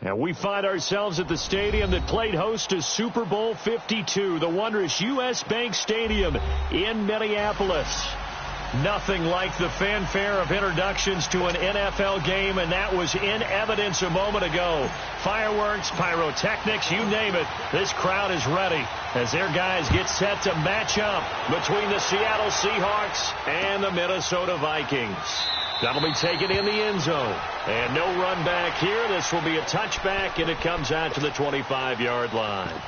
And we find ourselves at the stadium that played host to Super Bowl 52, the wondrous U.S. Bank Stadium in Minneapolis. Nothing like the fanfare of introductions to an NFL game, and that was in evidence a moment ago. Fireworks, pyrotechnics, you name it. This crowd is ready as their guys get set to match up between the Seattle Seahawks and the Minnesota Vikings. That'll be taken in the end zone. And no run back here. This will be a touchback, and it comes out to the 25-yard line.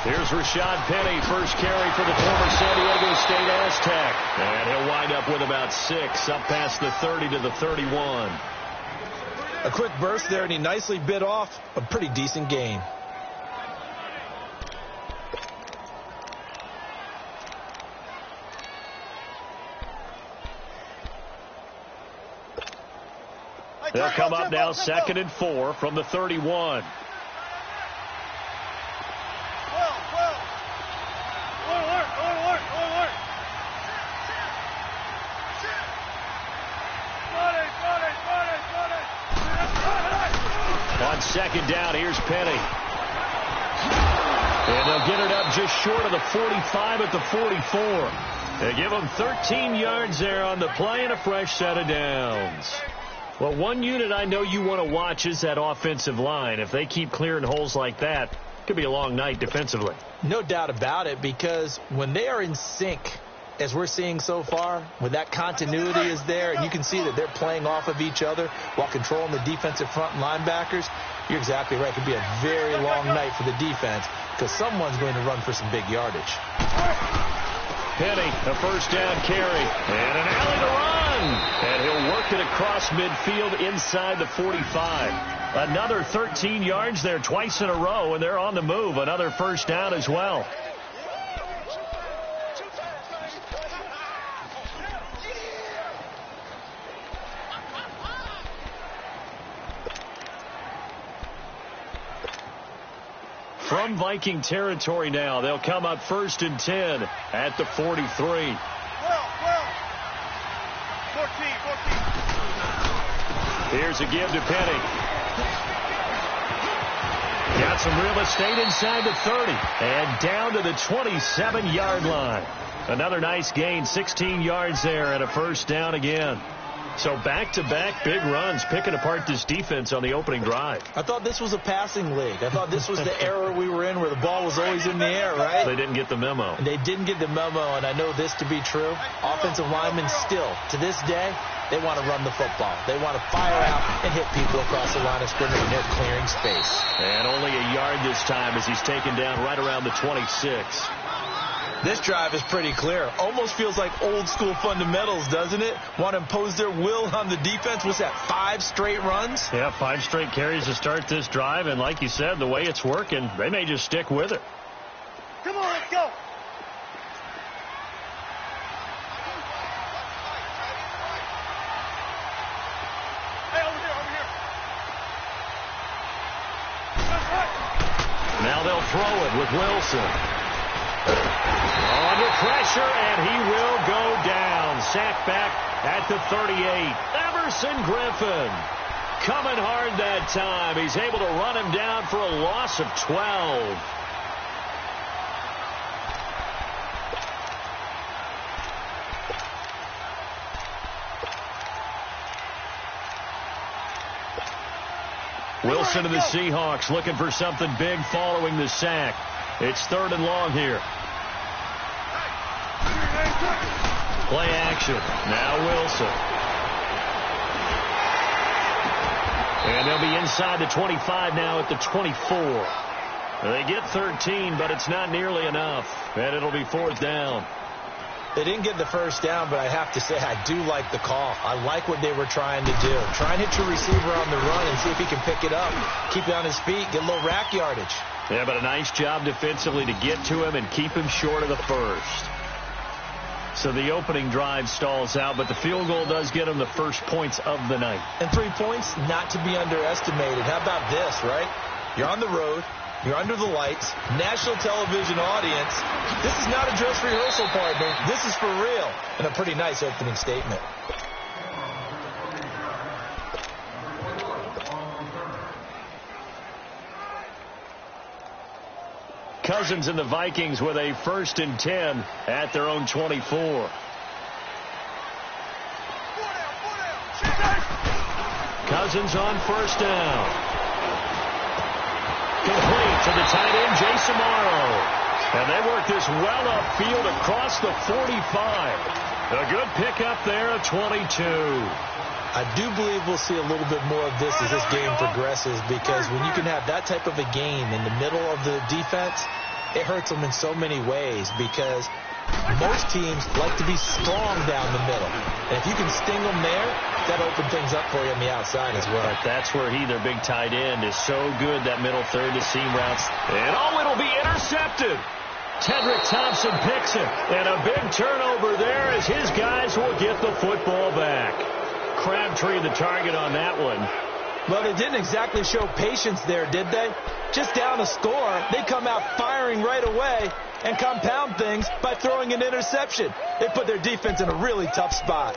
Here's Rashad Penny, first carry for the former San Diego State Aztec. And he'll wind up with about 6, up past the 30 to the 31. A quick burst there, and he nicely bit off a pretty decent gain. They'll come up now 2nd and 4 from the 31. On 2nd down, here's Penny. And they'll get it up just short of the 45 at the 44. They give them 13 yards there on the play and a fresh set of downs. Well, one unit I know you want to watch is that offensive line. If they keep clearing holes like that, it could be a long night defensively. No doubt about it, because when they are in sync, as we're seeing so far, when that continuity is there, and you can see that they're playing off of each other while controlling the defensive front linebackers, you're exactly right. It could be a very long night for the defense because someone's going to run for some big yardage. Penny, a first down carry, and an alley to run. And he'll work it across midfield inside the 45. Another 13 yards there twice in a row, and they're on the move. Another first down as well. From Viking territory now, they'll come up 1st and 10 at the 43. 14. Here's a give to Penny. Got some real estate inside the 30 and down to the 27-yard line. Another nice gain, 16 yards there and a first down again. So back-to-back big runs, picking apart this defense on the opening drive. I thought this was a passing league. I thought this was the era we were in where the ball was always in the air, right? They didn't get the memo. And they didn't get the memo, and I know this to be true. Offensive linemen still, to this day, they want to run the football. They want to fire out and hit people across the line of scrimmage when they're clearing space. And only a yard this time as he's taken down right around the 26. This drive is pretty clear. Almost feels like old school fundamentals, doesn't it? Want to impose their will on the defense. What's that, 5 straight runs? Yeah, 5 straight carries to start this drive. And like you said, the way it's working, they may just stick with it. Come on, let's go. Hey, over here. Now they'll throw it with Wilson. Under pressure, and he will go down. Sacked back at the 38. Everson Griffin coming hard that time. He's able to run him down for a loss of 12. Wilson of the Seahawks looking for something big following the sack. It's 3rd and long here. Play action. Now Wilson. And they'll be inside the 25 now at the 24. They get 13, but it's not nearly enough. And it'll be 4th down. They didn't get the first down, but I have to say I do like the call. I like what they were trying to do. Try and hit your receiver on the run and see if he can pick it up. Keep it on his feet. Get a little rack yardage. Yeah, but a nice job defensively to get to him and keep him short of the first. So the opening drive stalls out, but the field goal does get him the first points of the night. And 3 points, not to be underestimated. How about this, right? You're on the road. You're under the lights. National television audience. This is not a dress rehearsal, partner. This is for real. And a pretty nice opening statement. Cousins and the Vikings with a 1st and 10 at their own 24. Cousins on 1st down. Complete to the tight end, Jason Morrow. And they work this well upfield across the 45. A good pickup there at 22. I do believe we'll see a little bit more of this as this game progresses, because when you can have that type of a game in the middle of the defense, it hurts them in so many ways, because most teams like to be strong down the middle. And if you can sting them there, that opens things up for you on the outside as well. But that's where he, their big tight end, is so good, that middle third to seam routes. And it'll be intercepted. Tedrick Thompson picks it. And a big turnover there as his guys will get the football back. Crabtree the target on that one. Well, they didn't exactly show patience there, did they? Just down a score, they come out firing right away and compound things by throwing an interception. They put their defense in a really tough spot.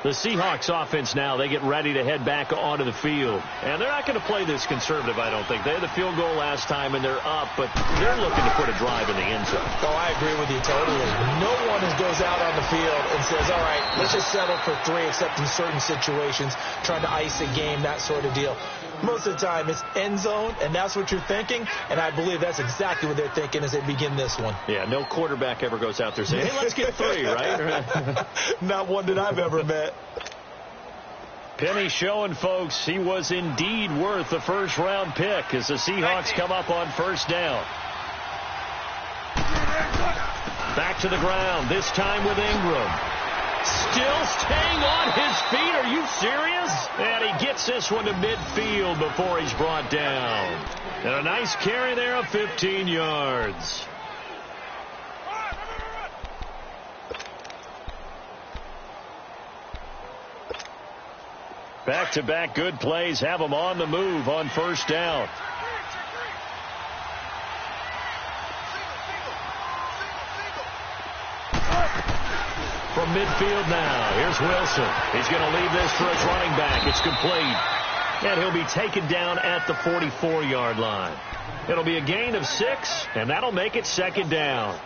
The Seahawks offense now, they get ready to head back onto the field. And they're not going to play this conservative, I don't think. They had the field goal last time, and they're up, but they're looking to put a drive in the end zone. Oh, I agree with you totally. No one goes out on the field and says, all right, let's just settle for 3, except in certain situations, trying to ice a game, that sort of deal. Most of the time, it's end zone, and that's what you're thinking, and I believe that's exactly what they're thinking as they begin this one. Yeah, no quarterback ever goes out there saying, hey, let's get 3, right? Not one that I've ever met. Penny showing folks he was indeed worth the first-round pick as the Seahawks come up on 1st down. Back to the ground, this time with Ingram. Still staying on his feet. Are you serious? And he gets this one to midfield before he's brought down. And a nice carry there of 15 yards. Back-to-back good plays have them on the move on 1st down. From midfield now, here's Wilson. He's going to leave this for his running back. It's complete. And he'll be taken down at the 44-yard line. It'll be a gain of 6, and that'll make it 2nd down.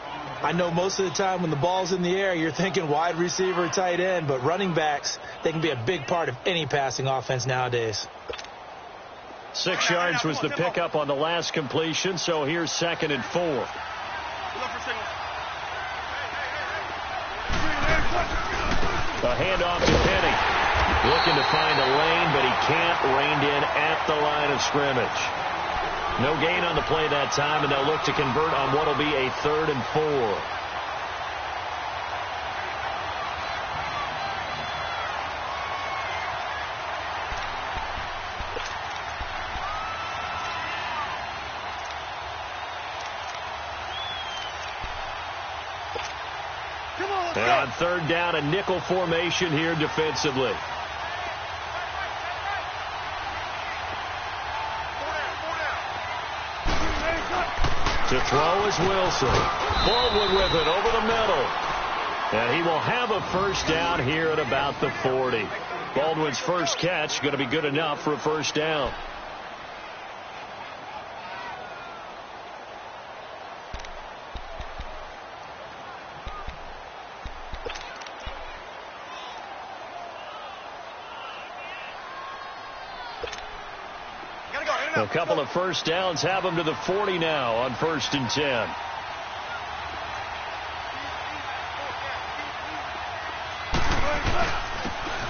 I know most of the time when the ball's in the air, you're thinking wide receiver, tight end, but running backs, they can be a big part of any passing offense nowadays. 6 yards was the pickup on the last completion, so here's 2nd and 4. A handoff to Penny. Looking to find a lane, but he can't. Reined in at the line of scrimmage. No gain on the play that time, and they'll look to convert on what will be a 3rd and 4. And on 3rd down, a nickel formation here defensively. To throw is Wilson. Forward with it over the middle. And he will have a 1st down here at about the 40. Baldwin's first catch going to be good enough for a 1st down. A couple of first downs have them to the 40 now on 1st and 10.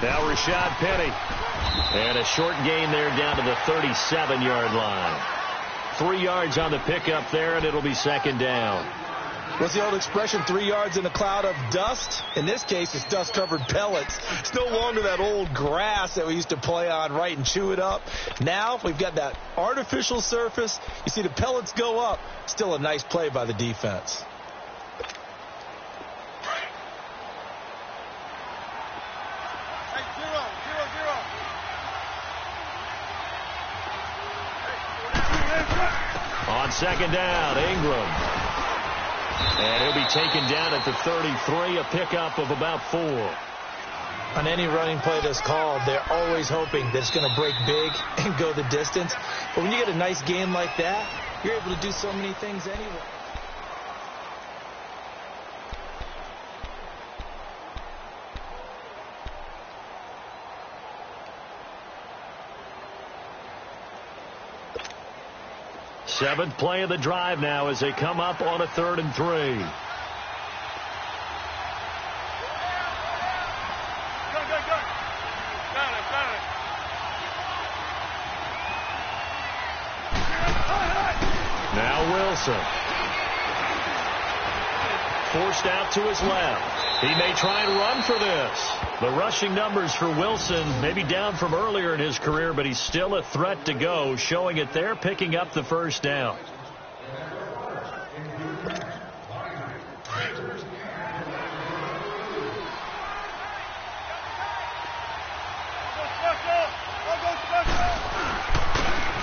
Now Rashad Penny. And a short gain there down to the 37-yard line. 3 yards on the pickup there, and it'll be 2nd down. What's the old expression, 3 yards in a cloud of dust? In this case, it's dust-covered pellets. It's no longer that old grass that we used to play on, right, and chew it up. Now we've got that artificial surface. You see the pellets go up. Still a nice play by the defense. On 2nd down, Ingram. And he'll be taken down at the 33, a pickup of about 4. On any running play that's called, they're always hoping that it's going to break big and go the distance. But when you get a nice game like that, you're able to do so many things anyway. Seventh play of the drive now as they come up on a 3rd and 3. Got it. Now Wilson. Forced out to his left. He may try and run for this. The rushing numbers for Wilson maybe down from earlier in his career, but he's still a threat to go, showing it there, picking up the 1st down.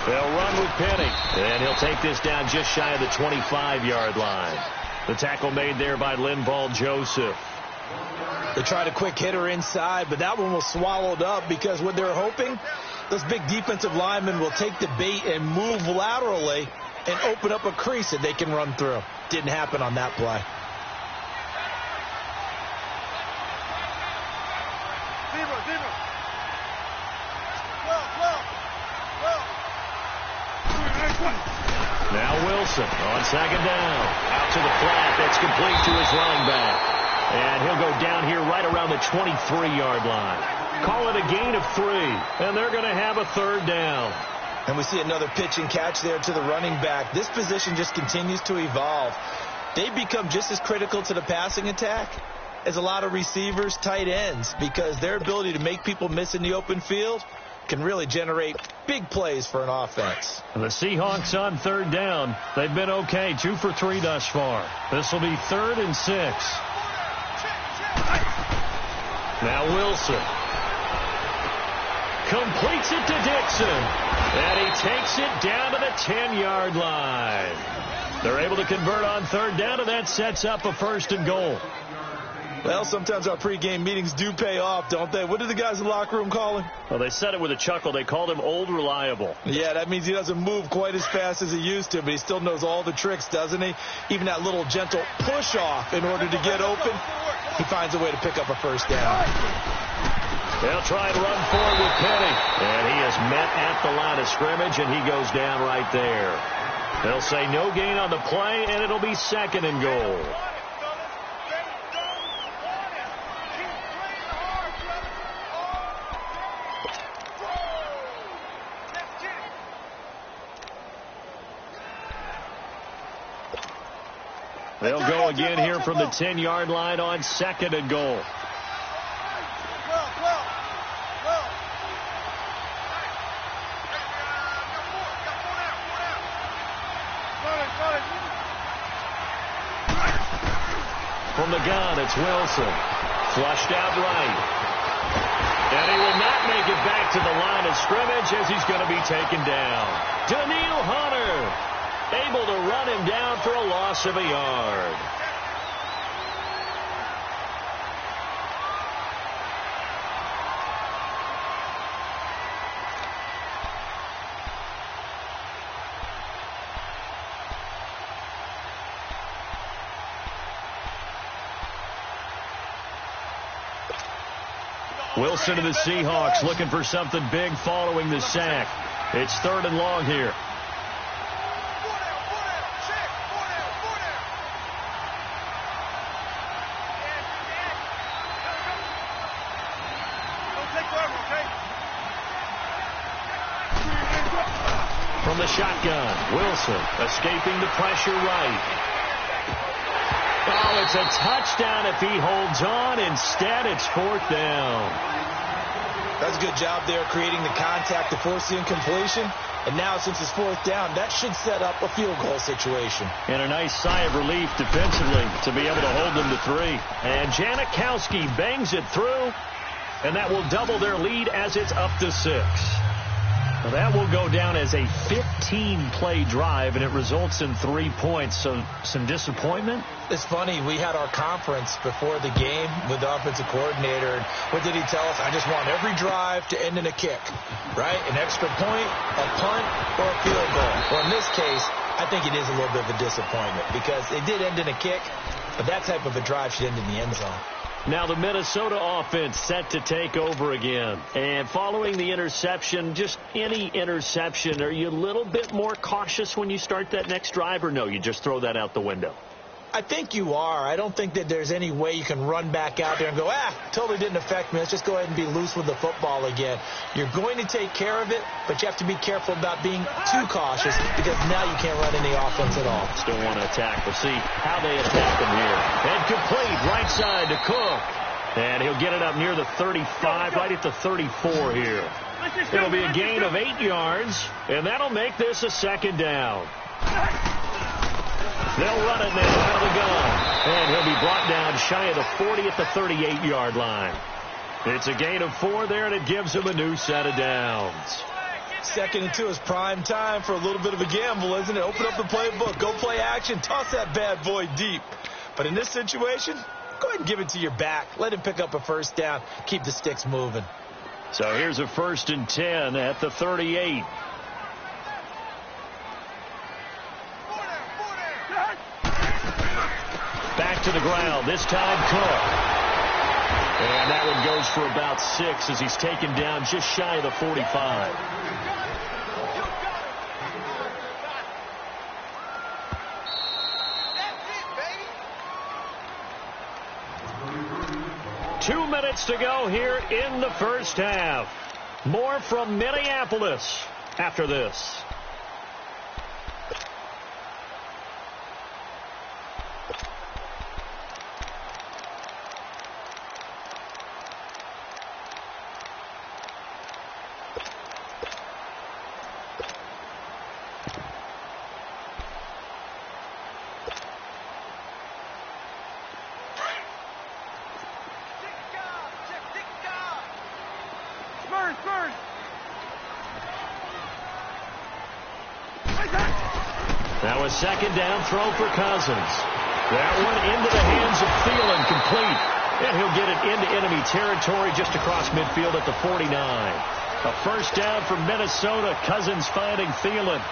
They'll run with Penny, and he'll take this down just shy of the 25-yard line. The tackle made there by Linval Joseph. They tried a quick hitter inside, but that one was swallowed up because what they're hoping, those big defensive linemen will take the bait and move laterally and open up a crease that they can run through. Didn't happen on that play. Now Wilson on 2nd down. Out to the flat. That's complete to his running back. And he'll go down here right around the 23-yard line. Call it a gain of 3. And they're going to have a 3rd down. And we see another pitch and catch there to the running back. This position just continues to evolve. They become just as critical to the passing attack as a lot of receivers, tight ends, because their ability to make people miss in the open field can really generate big plays for an offense. The Seahawks on 3rd down. They've been okay, 2 for 3 thus far. This will be 3rd and 6. Now Wilson completes it to Dixon, and he takes it down to the 10-yard line. They're able to convert on 3rd down, and that sets up a 1st and goal. Well, sometimes our pregame meetings do pay off, don't they? What did the guys in the locker room call him? Well, they said it with a chuckle. They called him Old Reliable. Yeah, that means he doesn't move quite as fast as he used to, but he still knows all the tricks, doesn't he? Even that little gentle push-off in order to get open, he finds a way to pick up a 1st down. They'll try and run forward with Penny. And he is met at the line of scrimmage, and he goes down right there. They'll say no gain on the play, and it'll be 2nd and goal. They'll go again here from the 10-yard line on 2nd and goal. From the gun, it's Wilson. Flushed out right. And he will not make it back to the line of scrimmage as he's going to be taken down. Daniil Hunter able to run him down for a loss of a yard. Wilson to the Seahawks looking for something big following the sack. It's 3rd and long here. From the shotgun, Wilson escaping the pressure right. Oh, it's a touchdown if he holds on. Instead, it's 4th down. That's a good job there creating the contact to force the incompletion. And now, since it's 4th down, that should set up a field goal situation. And a nice sigh of relief defensively to be able to hold them to 3. And Janikowski bangs it through. And that will double their lead as it's up to 6. Well, that will go down as a 15-play drive, and it results in 3 points. So some disappointment? It's funny. We had our conference before the game with the offensive coordinator. And what did he tell us? I just want every drive to end in a kick, right? An extra point, a punt, or a field goal. Well, in this case, I think it is a little bit of a disappointment because it did end in a kick, but that type of a drive should end in the end zone. Now the Minnesota offense set to take over again. And following the interception, just any interception, are you a little bit more cautious when you start that next drive, or no, you just throw that out the window? I think you are. I don't think that there's any way you can run back out there and go, totally didn't affect me. Let's just go ahead and be loose with the football again. You're going to take care of it, but you have to be careful about being too cautious because now you can't run any offense at all. Still want to attack. We'll see how they attack them here. And complete right side to Cook. And he'll get it up near the 35, right at the 34 here. It'll be a gain of 8 yards, and that'll make this a 2nd down. They'll run it now out of the gun. And he'll be brought down shy of the 40 at the 38-yard line. It's a gain of 4 there, and it gives him a new set of downs. 2nd and 2 is prime time for a little bit of a gamble, isn't it? Open up the playbook, go play action, toss that bad boy deep. But in this situation, go ahead and give it to your back. Let him pick up a 1st down. Keep the sticks moving. So here's a 1st and 10 at the 38. Back to the ground, this time Cook. And that one goes for about 6 as he's taken down just shy of the 45. Two minutes to go here in the first half. More from Minneapolis after this. Now a 2nd down throw for Cousins. That one into the hands of Thielen, complete. And he'll get it into enemy territory just across midfield at the 49. A 1st down for Minnesota. Cousins finding Thielen.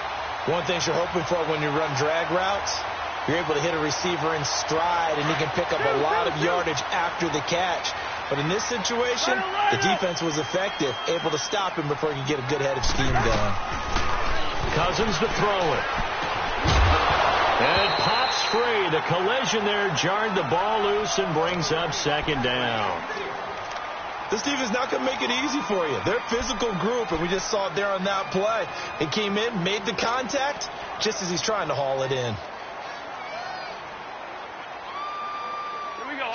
One thing you're hoping for when you run drag routes, you're able to hit a receiver in stride, and he can pick up a lot of yardage after the catch. But in this situation, the defense was effective, able to stop him before he could get a good head of steam going. Cousins to throw it. And it pops free. The collision there jarred the ball loose and brings up 2nd down. This team is not going to make it easy for you. They're a physical group, and we just saw it there on that play. He came in, made the contact, just as he's trying to haul it in.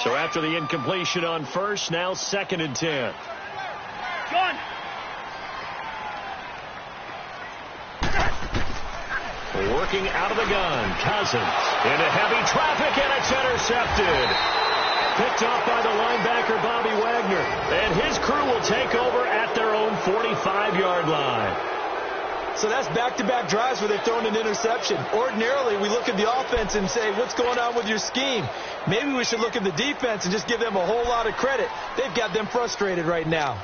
So after the incompletion on 1st, now 2nd and 10. John. Working out of the gun, Cousins into heavy traffic, and it's intercepted. Picked off by the linebacker, Bobby Wagner. And his crew will take over at their own 45-yard line. So that's back-to-back drives where they've thrown an interception. Ordinarily, we look at the offense and say, what's going on with your scheme? Maybe we should look at the defense and just give them a whole lot of credit. They've got them frustrated right now.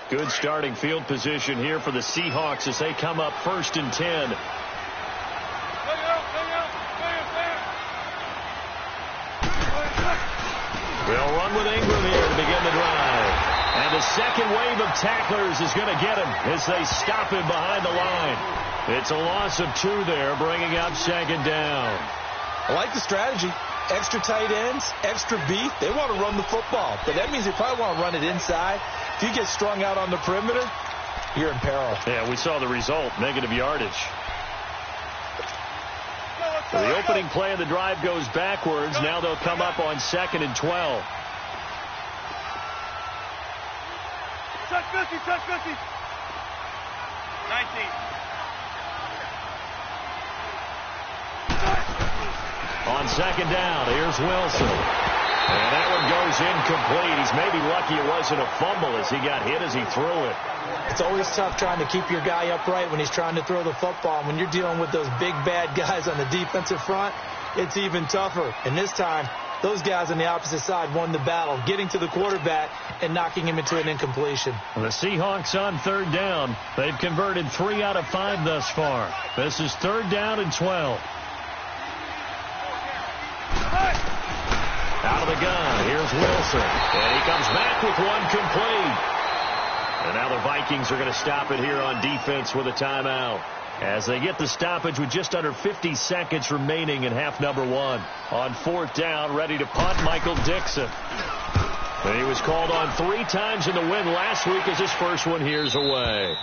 Good starting field position here for the Seahawks as they come up 1st and 10. They'll run with Ingram here to begin the drive. And to second wave of tacklers is going to get him as they stop him behind the line. It's a loss of 2 there, bringing up second down. I like the strategy. Extra tight ends, extra beef. They want to run the football, but that means they probably want to run it inside. If you get strung out on the perimeter, you're in peril. Yeah, we saw the result, negative yardage. Well, the opening play of the drive goes backwards. Now they'll come up on 2nd and 12. Touch 50, touch 50. 19. On 2nd down, here's Wilson. And that one goes incomplete. He's maybe lucky it wasn't a fumble as he got hit as he threw it. It's always tough trying to keep your guy upright when he's trying to throw the football. When you're dealing with those big, bad guys on the defensive front, it's even tougher. And this time, those guys on the opposite side won the battle, getting to the quarterback and knocking him into an incompletion. The Seahawks on 3rd down. They've converted 3 out of 5 thus far. This is 3rd down and 12. Out of the gun, here's Wilson. And he comes back with one complete. And now the Vikings are going to stop it here on defense with a timeout, as they get the stoppage with just under 50 seconds remaining in half number 1. On 4th down, ready to punt, Michael Dixon. And he was called on 3 times in the win last week as his first one here's away.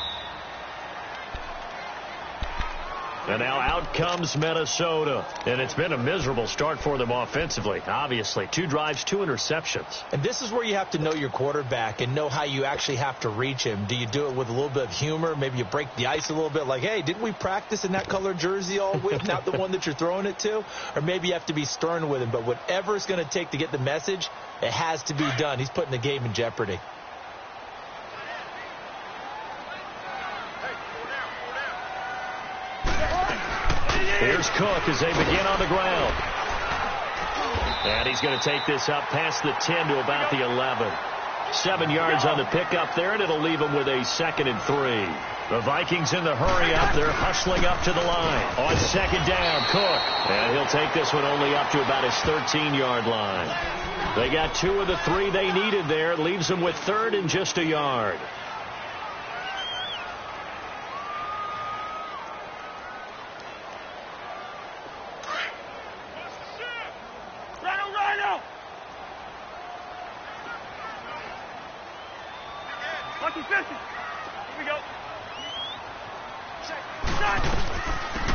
And now out comes Minnesota. And it's been a miserable start for them offensively. Obviously, 2 drives, 2 interceptions. And this is where you have to know your quarterback and know how you actually have to reach him. Do you do it with a little bit of humor? Maybe you break the ice a little bit like, hey, didn't we practice in that color jersey all week? Not the one that you're throwing it to? Or maybe you have to be stern with him. But whatever it's going to take to get the message, it has to be done. He's putting the game in jeopardy. Here's Cook as they begin on the ground. And he's going to take this up past the 10 to about the 11. 7 yards on the pickup there, and it'll leave him with a 2nd and 3. The Vikings in the hurry up. They're hustling up to the line. On 2nd down, Cook. And he'll take this one only up to about his 13-yard line. They got 2 of the 3 they needed there. It leaves them with 3rd and just a yard.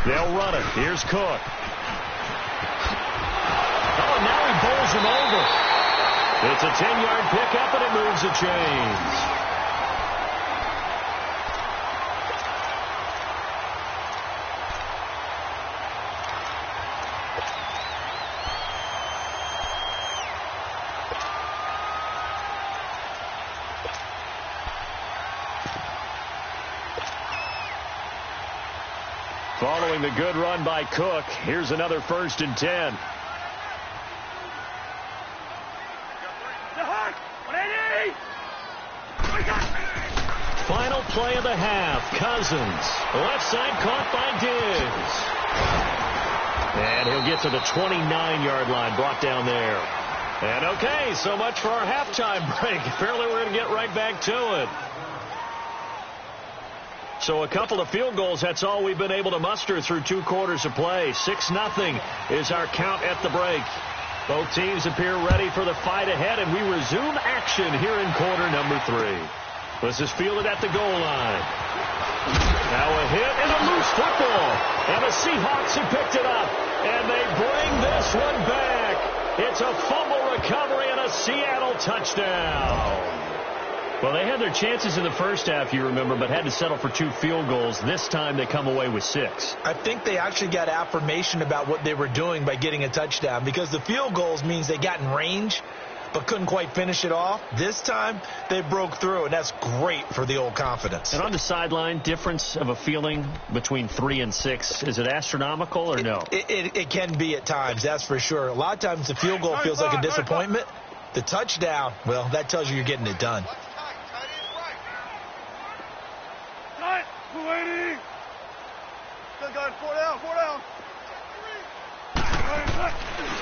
They'll run it. Here's Cook. Oh, now he bowls him over. It's a 10-yard pickup, and it moves the chains. Following the good run by Cook, here's another 1st and 10. Final play of the half. Cousins. Left side caught by Diggs. And he'll get to the 29-yard line, brought down there. And okay, so much for our halftime break. Apparently we're going to get right back to it. So a couple of field goals, that's all we've been able to muster through 2 quarters of play. 6-0 is our count at the break. Both teams appear ready for the fight ahead, and we resume action here in quarter number 3. This is fielded at the goal line. Now a hit and a loose football. And the Seahawks have picked it up, and they bring this one back. It's a fumble recovery and a Seattle touchdown. Well, they had their chances in the first half, you remember, but had to settle for 2 field goals. This time they come away with 6. I think they actually got affirmation about what they were doing by getting a touchdown, because the field goals means they got in range but couldn't quite finish it off. This time they broke through, and that's great for the old confidence. And on the sideline, difference of a feeling between 3 and 6, is it astronomical or no? It can be at times, that's for sure. A lot of times the field goal feels like a disappointment. The touchdown, well, that tells you you're getting it done.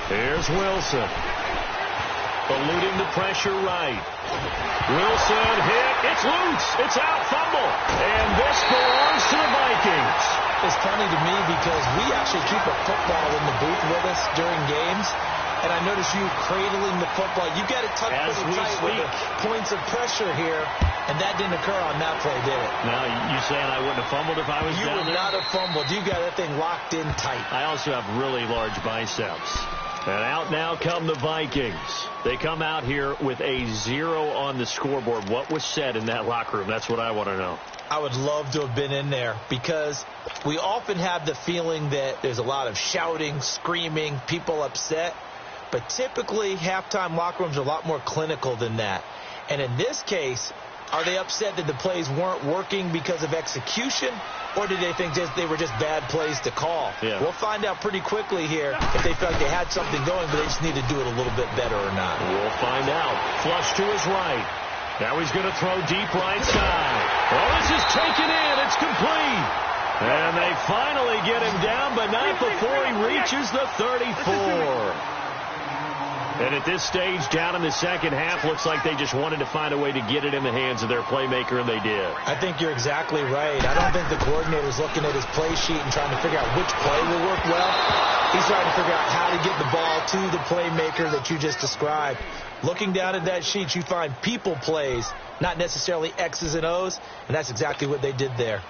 Here's Wilson. Eluding the pressure right. Wilson hit. It's loose. It's out. Fumble. And this belongs to the Vikings. It's funny to me because we actually keep a football in the booth with us during games. And I notice you cradling the football. You got it tucked pretty tight with the points of pressure here. And that didn't occur on that play, did it? Now, you saying I wouldn't have fumbled if I was down there? You would not have fumbled. You got that thing locked in tight. I also have really large biceps. And out now come the Vikings. They come out here with a 0 on the scoreboard. What was said in that locker room? That's what I want to know. I would love to have been in there because we often have the feeling that there's a lot of shouting, screaming, people upset. But typically, halftime locker rooms are a lot more clinical than that. And in this case, are they upset that the plays weren't working because of execution, or did they think they were just bad plays to call? Yeah. We'll find out pretty quickly here if they felt like they had something going, but they just need to do it a little bit better or not. We'll find out. Flush to his right. Now he's going to throw deep right side. Oh, this is taken in. It's complete. And they finally get him down, but not before he reaches the 34. And at this stage, down in the second half, looks like they just wanted to find a way to get it in the hands of their playmaker, and they did. I think you're exactly right. I don't think the coordinator's looking at his play sheet and trying to figure out which play will work well. He's trying to figure out how to get the ball to the playmaker that you just described. Looking down at that sheet, you find people plays, not necessarily X's and O's, and that's exactly what they did there.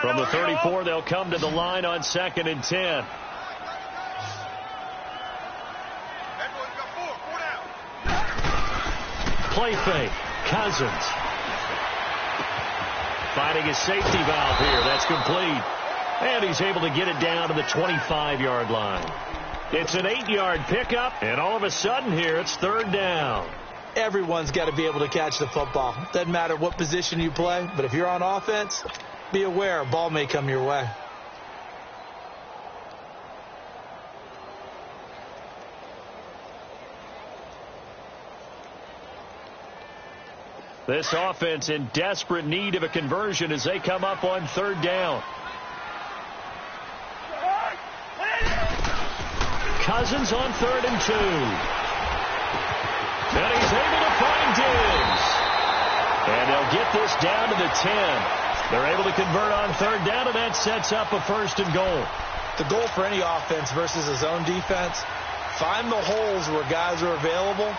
From the 34, they'll come to the line on 2nd and 10. Play fake. Cousins. Finding a safety valve here. That's complete. And he's able to get it down to the 25-yard line. It's an 8-yard pickup, and all of a sudden here, it's 3rd down. Everyone's got to be able to catch the football. Doesn't matter what position you play, but if you're on offense, be aware a ball may come your way. This offense in desperate need of a conversion as they come up on 3rd down. Cousins on 3rd and 2. And he's able to find Diggs. And they'll get this down to the 10. They're able to convert on 3rd down, and that sets up a 1st and goal. The goal for any offense versus a zone defense, find the holes where guys are available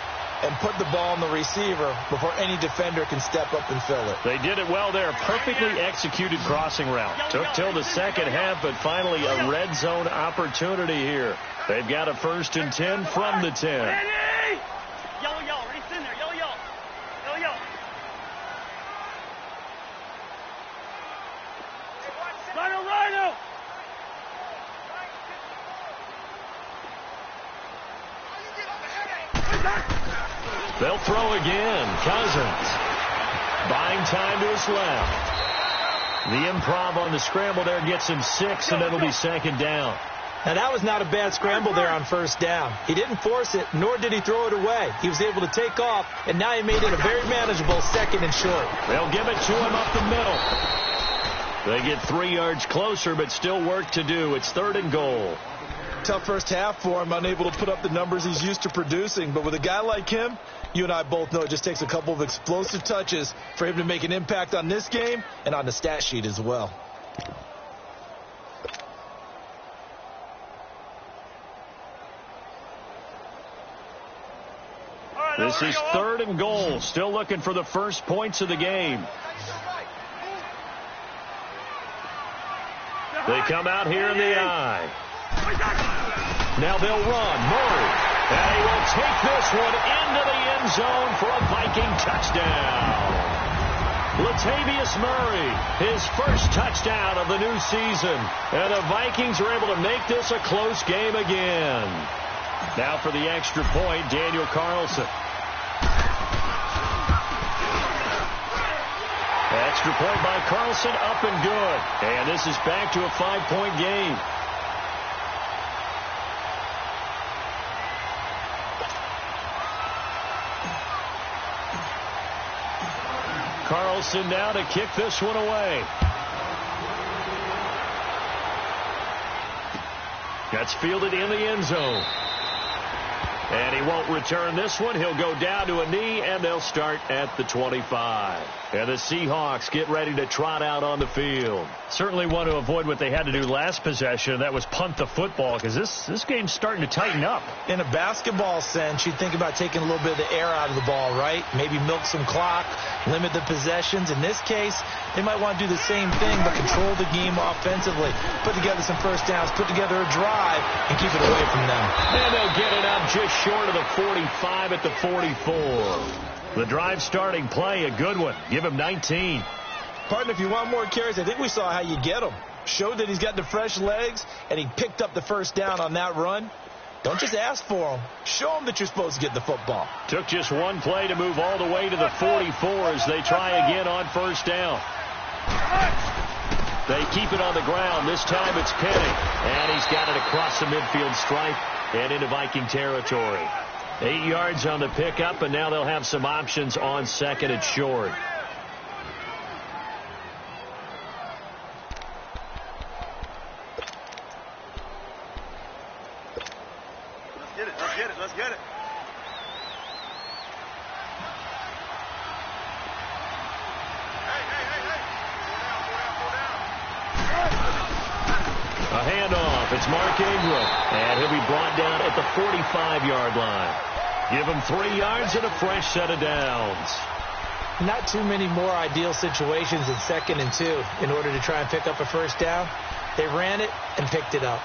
and put the ball on the receiver before any defender can step up and fill it. They did it well there. Perfectly executed crossing route. Took till the second half, but finally a red zone opportunity here. They've got a 1st and 10 from the 10. Yellow, yellow. Ready, in there. Yellow, yellow. Yellow, yellow. Rhino, Rhino. They'll throw again. Cousins. Buying time to his left. The improv on the scramble there gets him 6, and it'll be 2nd down. Now, that was not a bad scramble there on 1st down. He didn't force it, nor did he throw it away. He was able to take off, and now he made it a very manageable 2nd and short. They'll give it to him up the middle. They get 3 yards closer, but still work to do. It's 3rd and goal. Tough first half for him, unable to put up the numbers he's used to producing. But with a guy like him, you and I both know it just takes a couple of explosive touches for him to make an impact on this game and on the stat sheet as well. This is 3rd and goal. Still looking for the first points of the game. They come out here in the eye. Now they'll run. Murray. And he will take this one into the end zone for a Viking touchdown. Latavius Murray, his first touchdown of the new season. And the Vikings are able to make this a close game again. Now for the extra point, Daniel Carlson. Extra point by Carlson, up and good. And this is back to a 5-point game. Carlson now to kick this one away. That's fielded in the end zone. And he won't return this one. He'll go down to a knee, and they'll start at the 25. And the Seahawks get ready to trot out on the field. Certainly want to avoid what they had to do last possession, and that was punt the football, because this game's starting to tighten up. In a basketball sense, you'd think about taking a little bit of the air out of the ball, right? Maybe milk some clock, limit the possessions. In this case, they might want to do the same thing, but control the game offensively. Put together some first downs, put together a drive, and keep it away from them. And they'll get it up just short of the 45 at the 44. The drive starting play, a good one. Give him 19. Partner, if you want more carries, I think we saw how you get him. Showed that he's got the fresh legs, and he picked up the first down on that run. Don't just ask for him. Show him that you're supposed to get the football. Took just one play to move all the way to the 44 as they try again on first down. They keep it on the ground. This time it's Penny. And he's got it across the midfield stripe and into Viking territory. 8 yards on the pickup, and now they'll have some options on second and short. Let's get it. A handoff. It's Mark Ingram. And he'll be brought down at the 45-yard line. Give him 3 yards and a fresh set of downs. Not too many more ideal situations in 2nd and 2 in order to try and pick up a first down. They ran it and picked it up.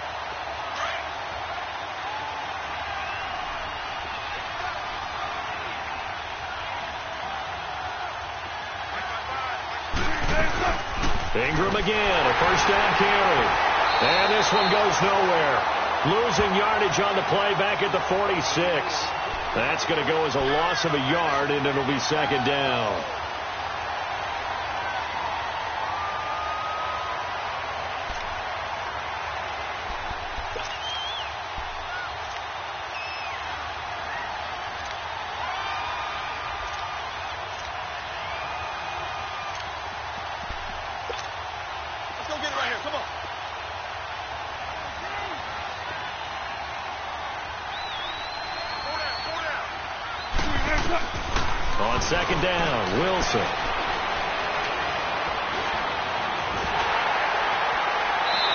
Ingram again, a first down carry. And this one goes nowhere. Losing yardage on the play back at the 46. That's going to go as a loss of a yard, and it'll be second down. Let's go get it right here. Come on. On second down, Wilson.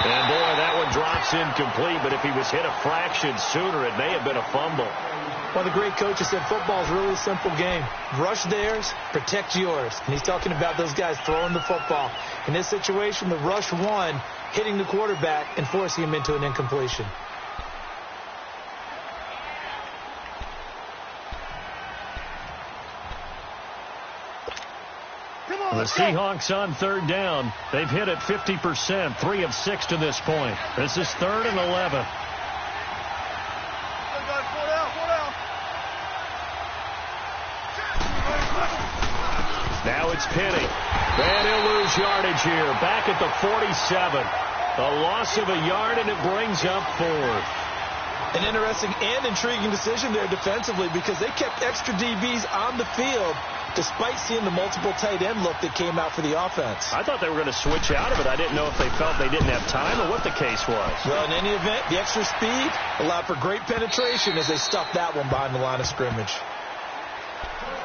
And boy, that one drops incomplete, but if he was hit a fraction sooner, it may have been a fumble. Well, the great coach has said football is a really simple game. Rush theirs, protect yours. And he's talking about those guys throwing the football. In this situation, the rush won, hitting the quarterback and forcing him into an incompletion. The Seahawks on third down. They've hit it 50%, 3 of 6 to this point. This is 3rd and 11. Now it's Penny. And he'll lose yardage here. Back at the 47. A loss of a yard, and it brings up 4th. An interesting and intriguing decision there defensively because they kept extra DBs on the field despite seeing the multiple tight end look that came out for the offense. I thought they were going to switch out of it. I didn't know if they felt they didn't have time or what the case was. Well, in any event, the extra speed allowed for great penetration as they stuffed that one behind the line of scrimmage.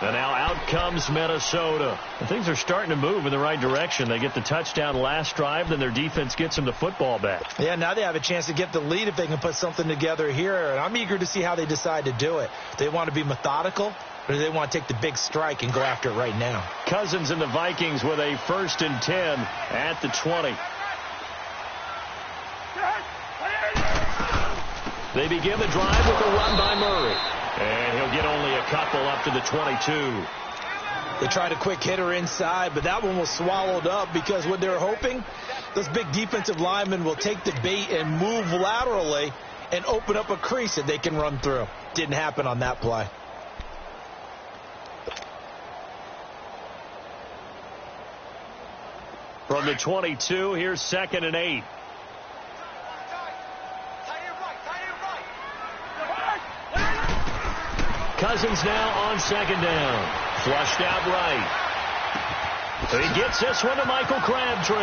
And now out comes Minnesota. And things are starting to move in the right direction. They get the touchdown last drive, then their defense gets them the football back. Yeah, now they have a chance to get the lead if they can put something together here. And I'm eager to see how they decide to do it. They want to be methodical, or do they want to take the big strike and go after it right now? Cousins and the Vikings with a 1st and 10 at the 20. They begin the drive with a run by Murray. And he'll get only a couple up to the 22. They tried a quick hitter inside, but that one was swallowed up because what they're hoping, those big defensive linemen will take the bait and move laterally and open up a crease that they can run through. Didn't happen on that play. From the 22, here's 2nd and 8. Cousins now on 2nd down. Flushed out right. He gets this one to Michael Crabtree.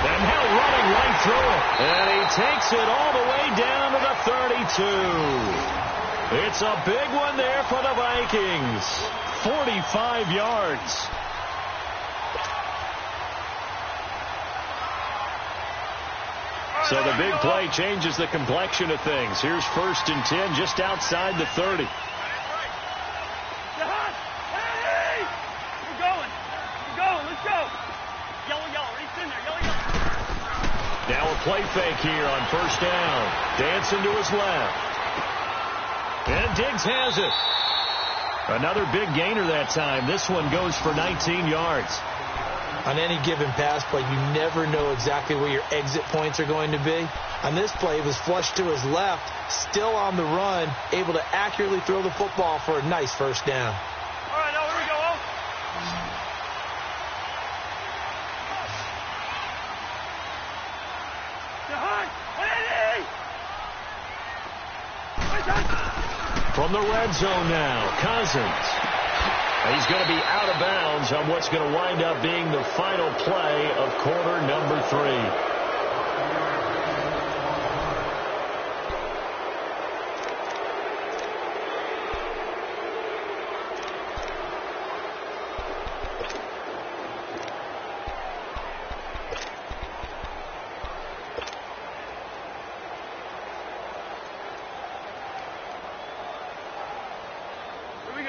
And now running right through it. And he takes it all the way down to the 32. It's a big one there for the Vikings. 45 yards. So the big play changes the complexion of things. Here's 1st and 10 just outside the 30. Now a play fake here on 1st down. Dancing to his left. And Diggs has it. Another big gainer that time. This one goes for 19 yards. On any given pass play, you never know exactly where your exit points are going to be. On this play, it was flushed to his left, still on the run, able to accurately throw the football for a nice 1st down. All right, now here we go. From the red zone now, Cousins. He's going to be out of bounds on what's going to wind up being the final play of quarter number 3.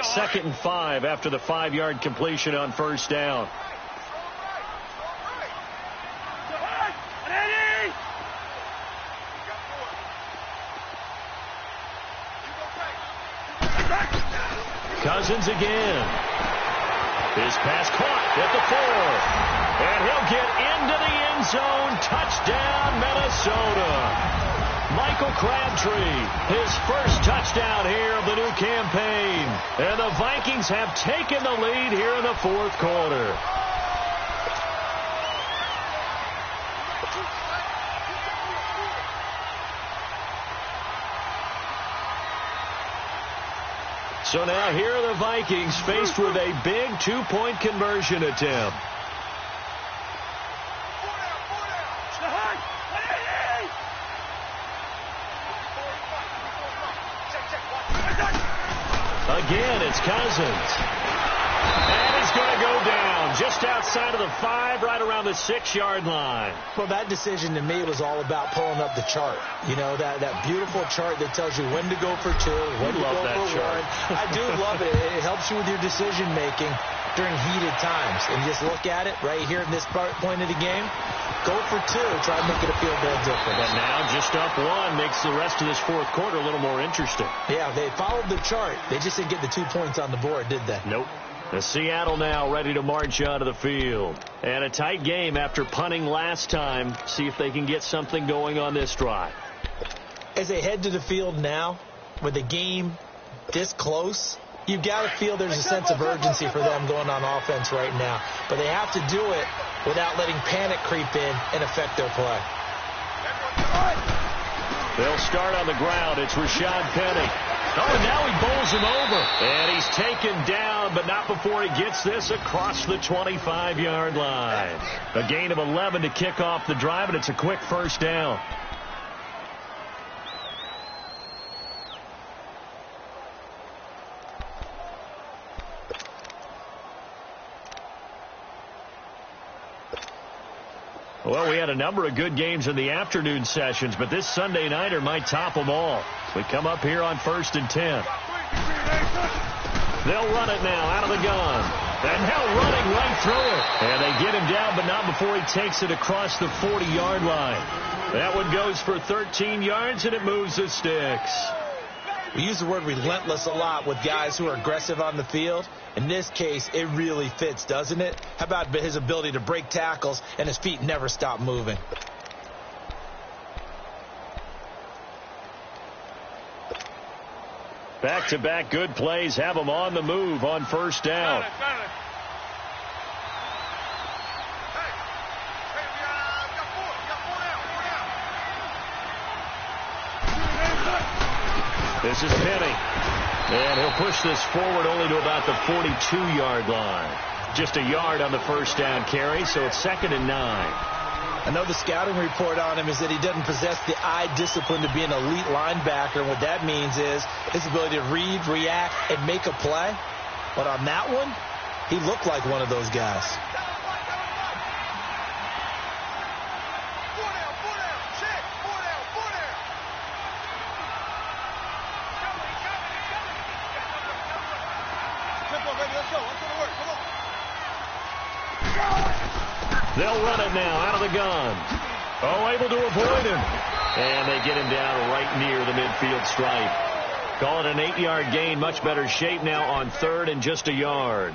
Second and 5 after the 5-yard completion on 1st down. Cousins again. His pass caught at the 4. And he'll get into the end zone. Touchdown, Minnesota. Michael Crabtree, his first touchdown here of the new campaign. And the Vikings have taken the lead here in the 4th quarter. So now here are the Vikings faced with a big 2-point conversion attempt. Again, it's Cousins. And he's going to go down just outside of the 5, right around the 6-yard line. Well, that decision to me was all about pulling up the chart. You know, that beautiful chart that tells you when to go for 2, when to go for 1. I do love it. It helps you with your decision-making during heated times. And just look at it right here in this point of the game. Go for 2. Try to make it a field goal difference. And now just up 1 makes the rest of this 4th quarter a little more interesting. Yeah, they followed the chart. They just didn't get the 2 points on the board, did they? Nope. The Seattle now ready to march onto the field. And a tight game after punting last time. See if they can get something going on this drive. As they head to the field now, with the game this close, you've got to feel there's a sense of urgency for them going on offense right now. But they have to do it without letting panic creep in and affect their play. They'll start on the ground. It's Rashad Penny. Oh, and now he bowls him over. And he's taken down, but not before he gets this across the 25-yard line. A gain of 11 to kick off the drive, and it's a quick 1st down. Well, we had a number of good games in the afternoon sessions, but this Sunday nighter might top them all. We come up here on 1st and 10. They'll run it now out of the gun. And now running right through it. And they get him down, but not before he takes it across the 40-yard line. That one goes for 13 yards, and it moves the sticks. We use the word relentless a lot with guys who are aggressive on the field. In this case, it really fits, doesn't it? How about his ability to break tackles and his feet never stop moving? Back-to-back good plays have them on the move on 1st down. This is Penny. And he'll push this forward only to about the 42-yard line. Just a yard on the 1st down carry, so it's 2nd and 9. I know the scouting report on him is that he doesn't possess the eye discipline to be an elite linebacker. What that means is his ability to read, react, and make a play. But on that one, he looked like one of those guys. They'll run it now out of the gun. Oh, able to avoid him. And they get him down right near the midfield stripe. Call it an 8-yard gain. Much better shape now on 3rd and just a yard.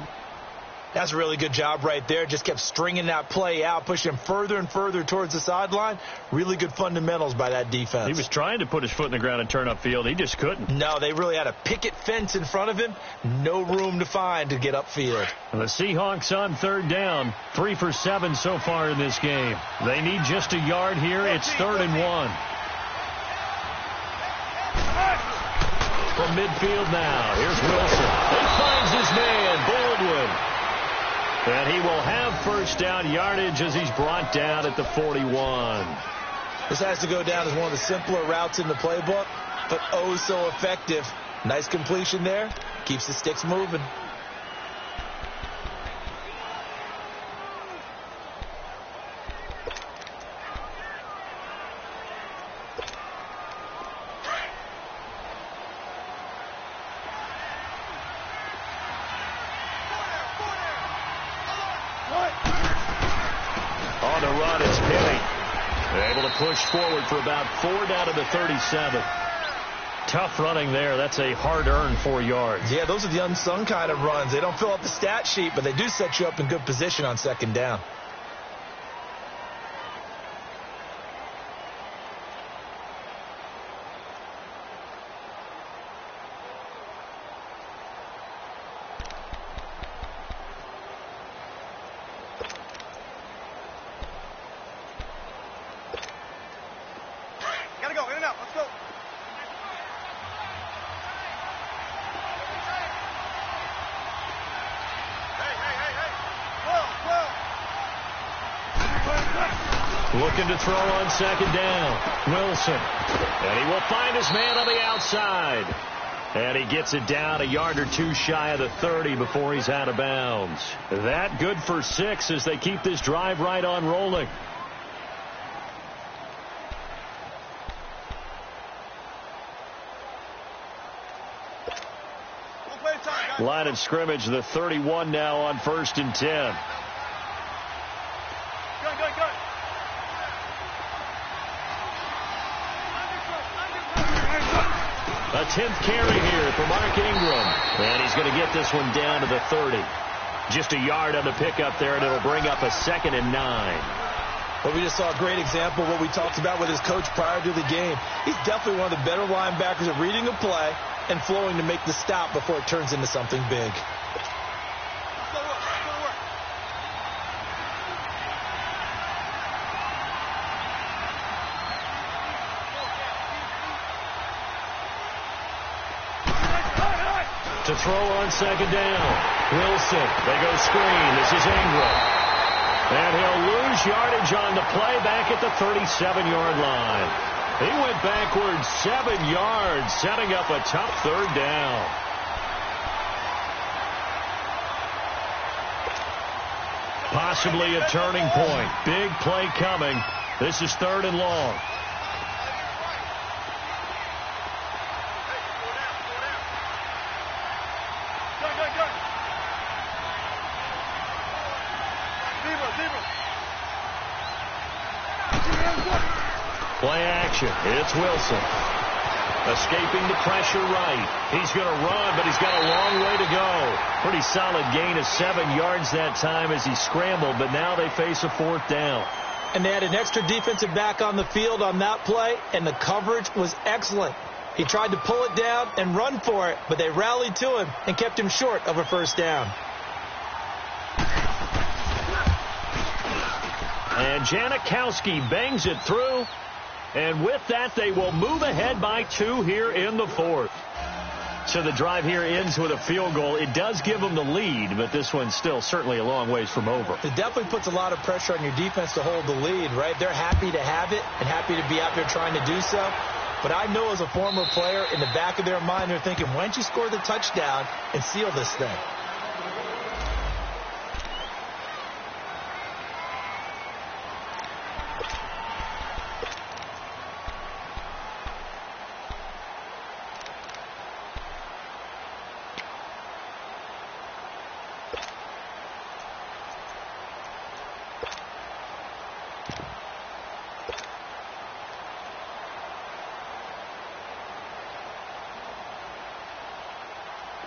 That's a really good job right there. Just kept stringing that play out, pushing him further and further towards the sideline. Really good fundamentals by that defense. He was trying to put his foot in the ground and turn upfield. He just couldn't. No, they really had a picket fence in front of him. No room to find to get upfield. And the Seahawks on 3rd down. 3 for 7 so far in this game. They need just a yard here. It's 3rd and 1. From midfield now. Here's Wilson. He finds his man, Baldwin. And he will have first down yardage as he's brought down at the 41. This has to go down as one of the simpler routes in the playbook, but oh so effective. Nice completion there. Keeps the sticks moving. On the run, it's Penny. They're able to push forward for about 4 down to the 37. Tough running there. That's a hard-earned 4 yards. Yeah, those are the unsung kind of runs. They don't fill up the stat sheet, but they do set you up in good position on 2nd down. Looking to throw on 2nd down. Wilson. And he will find his man on the outside. And he gets it down a yard or 2 shy of the 30 before he's out of bounds. That good for 6 as they keep this drive right on rolling. Line of scrimmage, the 31 now on 1st and 10. A 10th carry here for Mark Ingram. And he's going to get this one down to the 30. Just a yard on the pickup there, and it'll bring up a 2nd and 9. Well, we just saw a great example of what we talked about with his coach prior to the game. He's definitely one of the better linebackers at reading a play and flowing to make the stop before it turns into something big. To throw on 2nd down. Wilson. They go screen. This is Ingram. And he'll lose yardage on the play back at the 37-yard line. He went backwards 7 yards, setting up a tough 3rd down. Possibly a turning point. Big play coming. This is 3rd and long. Play action. It's Wilson. Escaping the pressure right. He's going to run, but he's got a long way to go. Pretty solid gain of 7 yards that time as he scrambled, but now they face a 4th down. And they had an extra defensive back on the field on that play, and the coverage was excellent. He tried to pull it down and run for it, but they rallied to him and kept him short of a 1st down. And Janikowski bangs it through. And with that, they will move ahead by 2 here in the 4th. So the drive here ends with a field goal. It does give them the lead, but this one's still certainly a long ways from over. It definitely puts a lot of pressure on your defense to hold the lead, right? They're happy to have it and happy to be out there trying to do so. But I know as a former player, in the back of their mind, they're thinking, why don't you score the touchdown and seal this thing?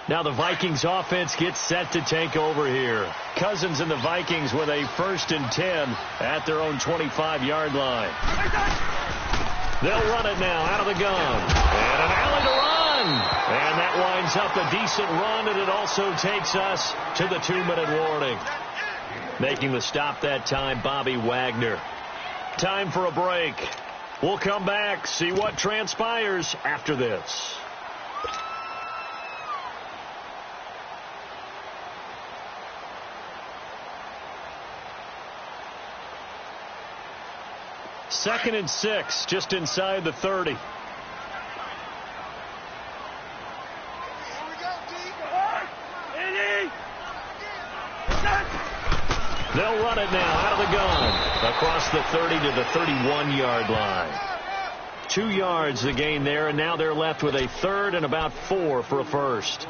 Now the Vikings offense gets set to take over here. Cousins and the Vikings with a 1st and 10 at their own 25-yard line. They'll run it now out of the gun. And an alley to run. And that winds up a decent run, and it also takes us to the 2-minute warning. Making the stop that time, Bobby Wagner. Time for a break. We'll come back, see what transpires after this. Second and 6, just inside the 30. They'll run it now out of the gun across the 30 to the 31-yard line. 2 yards the gain there, and now they're left with a 3rd and about 4 for a first.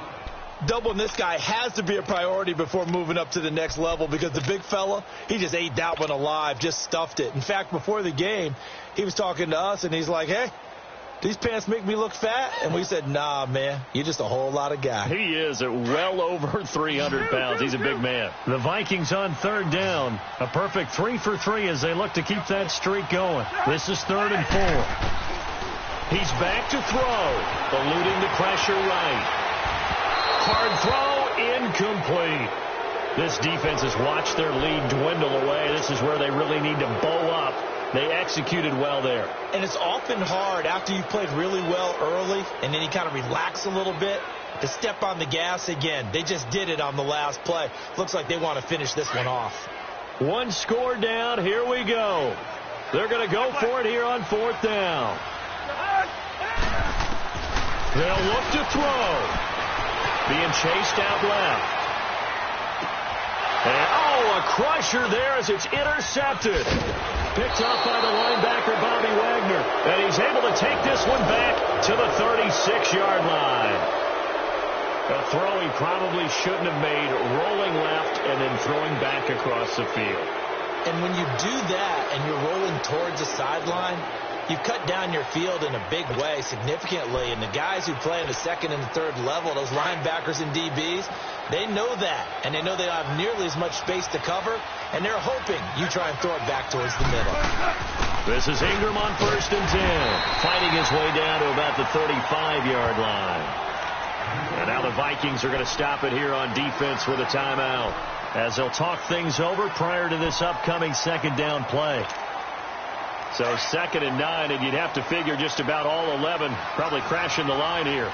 Doubling this guy has to be a priority before moving up to the next level, because the big fella, he just ate that one alive, just stuffed it. In fact, before the game, he was talking to us, and he's like, hey, these pants make me look fat? And we said, nah, man, you're just a whole lot of guy. He is at well over 300 pounds. He's a big man. The Vikings on 3rd down. A perfect 3 for 3 as they look to keep that streak going. This is 3rd and 4. He's back to throw, eluding the pressure right. Hard throw, incomplete. This defense has watched their lead dwindle away. This is where they really need to bow up. They executed well there. And it's often hard after you've played really well early and then you kind of relax a little bit to step on the gas again. They just did it on the last play. Looks like they want to finish this one off. 1 score down. Here we go. They're going to go for it here on 4th down. They'll look to throw. Being chased out left. And, a crusher there as it's intercepted. Picked up by the linebacker, Bobby Wagner. And he's able to take this one back to the 36-yard line. A throw he probably shouldn't have made, rolling left and then throwing back across the field. And when you do that and you're rolling towards the sideline, you've cut down your field in a big way significantly. And the guys who play in the 2nd and 3rd level, those linebackers and DBs, they know that. And they know they don't have nearly as much space to cover. And they're hoping you try and throw it back towards the middle. This is Ingram on 1st and 10. Fighting his way down to about the 35-yard line. And now the Vikings are going to stop it here on defense with a timeout, as they'll talk things over prior to this upcoming 2nd down play. So 2nd and 9, and you'd have to figure just about all 11 probably crashing the line here.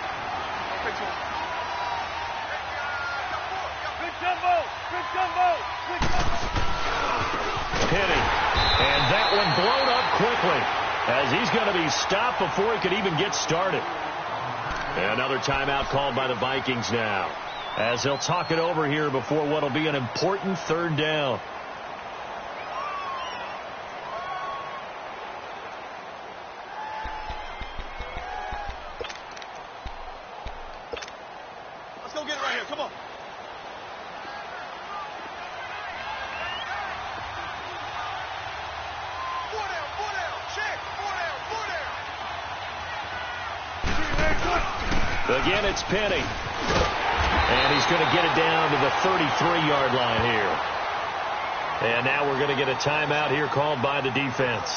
Penny, and that one blown up quickly as he's going to be stopped before he could even get started. And another timeout called by the Vikings now, as they'll talk it over here before what will be an important 3rd down. Again, it's Penny. And he's going to get it down to the 33-yard line here. And now we're going to get a timeout here called by the defense,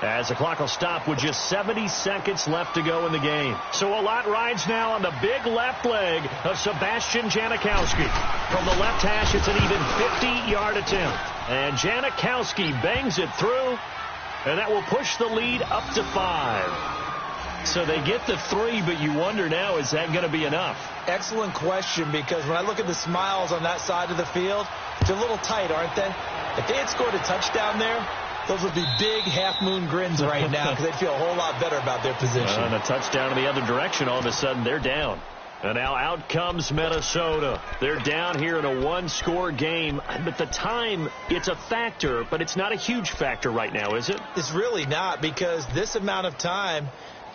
as the clock will stop with just 70 seconds left to go in the game. So a lot rides now on the big left leg of Sebastian Janikowski. From the left hash, it's an even 50-yard attempt. And Janikowski bangs it through, and that will push the lead up to 5. So they get the 3, but you wonder now, is that going to be enough? Excellent question, because when I look at the smiles on that side of the field, they're a little tight, aren't they? If they had scored a touchdown there, those would be big half-moon grins right now because they'd feel a whole lot better about their position. And a touchdown in the other direction, all of a sudden they're down. And now out comes Minnesota. They're down here in a one-score game. But the time, it's a factor, but it's not a huge factor right now, is it? It's really not, because this amount of time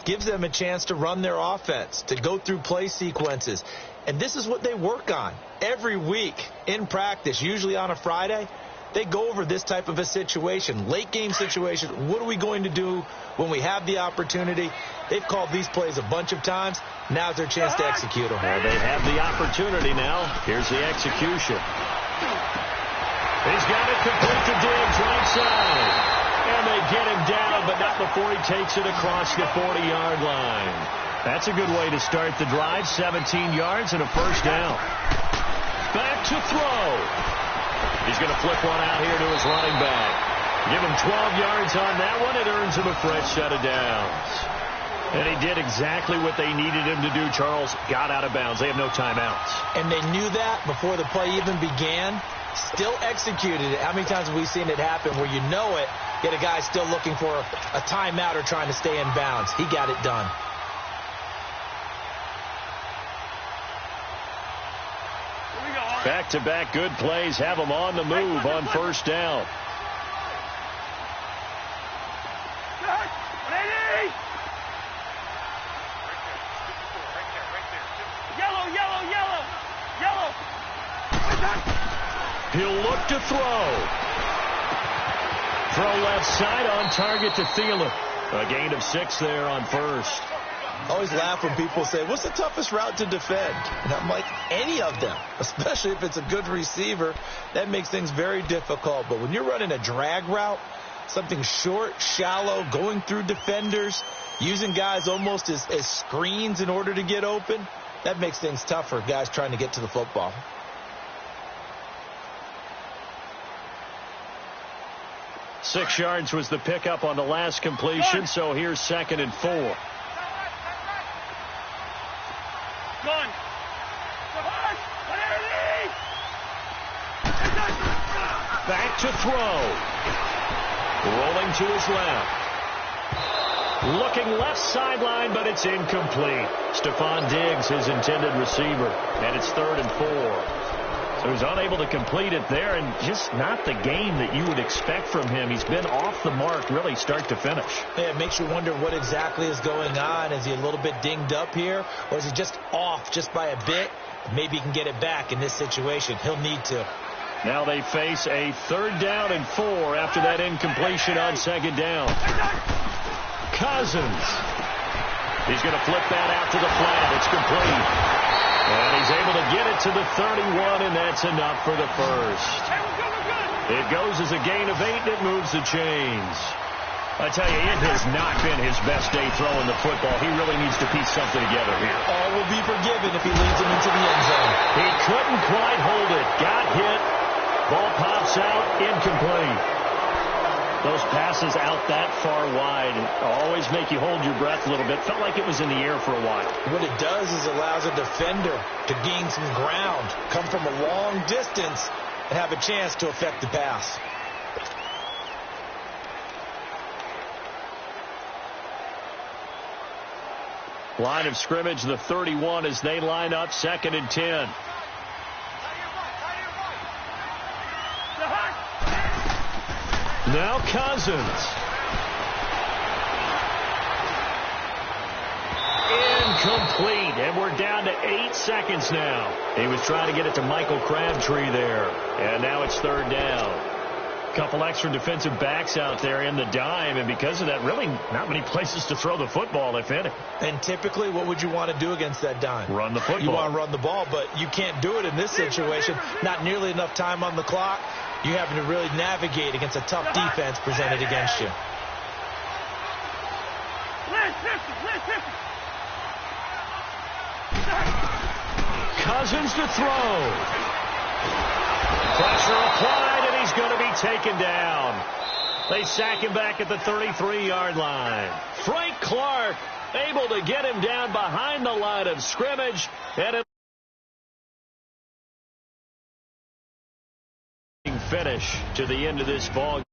gives them a chance to run their offense, to go through play sequences. And this is what they work on every week in practice, usually on a Friday. They go over this type of a situation, late game situation. What are we going to do when we have the opportunity? They've called these plays a bunch of times. Now's their chance to execute them. Well, they have the opportunity now. Here's the execution. He's got it complete to Diggs, right side. And they get him down, but not before he takes it across the 40-yard line. That's a good way to start the drive. 17 yards and a first down. Back to throw. He's going to flip one out here to his running back. Give him 12 yards on that one. It earns him a fresh set of downs. And he did exactly what they needed him to do, Charles. Got out of bounds. They have no timeouts. And they knew that before the play even began. Still executed it. How many times have we seen it happen where you know it, yet a guy still looking for a timeout or trying to stay in bounds? He got it done. Back-to-back good plays have them on the move on first down. He'll look to throw. Throw left side on target to Thielen. A gain of 6 there on first. I always laugh when people say, what's the toughest route to defend? And I'm like, any of them, especially if it's a good receiver. That makes things very difficult. But when you're running a drag route, something short, shallow, going through defenders, using guys almost as screens in order to get open, that makes things tougher, guys trying to get to the football. Six yards was the pickup on the last completion, so here's 2nd and 4. Back to throw. Rolling to his left. Looking left sideline, but it's incomplete. Stephon Diggs, his intended receiver. And it's 3rd and 4. So he's unable to complete it there, and just not the game that you would expect from him. He's been off the mark really start to finish. Yeah, it makes you wonder what exactly is going on. Is he a little bit dinged up here, or is he just off just by a bit? Maybe he can get it back in this situation. He'll need to. Now they face a 3rd down and 4 after that incompletion on 2nd down. Cousins. He's going to flip that out to the flat. It's complete. And he's able to get it to the 31, and that's enough for the first. It goes as a gain of 8, and it moves the chains. I tell you, it has not been his best day throwing the football. He really needs to piece something together here. All will be forgiven if he leads him into the end zone. He couldn't quite hold it. Got hit. Ball pops out. Incomplete. Those passes out that far wide always make you hold your breath a little bit. Felt like it was in the air for a while. What it does is allows a defender to gain some ground, come from a long distance, and have a chance to affect the pass. Line of scrimmage, the 31 as they line up 2nd and 10. Now Cousins. Incomplete, and we're down to 8 seconds now. He was trying to get it to Michael Crabtree there, and now it's 3rd down. Couple extra defensive backs out there in the dime, and because of that, really not many places to throw the football, if any. And typically, what would you want to do against that dime? Run the football. You want to run the ball, but you can't do it in this situation. Not nearly enough time on the clock. You having to really navigate against a tough defense presented against you. Cousins to throw. Pressure applied, and he's going to be taken down. They sack him back at the 33-yard line. Frank Clark able to get him down behind the line of scrimmage. And a finish to the end of this ball.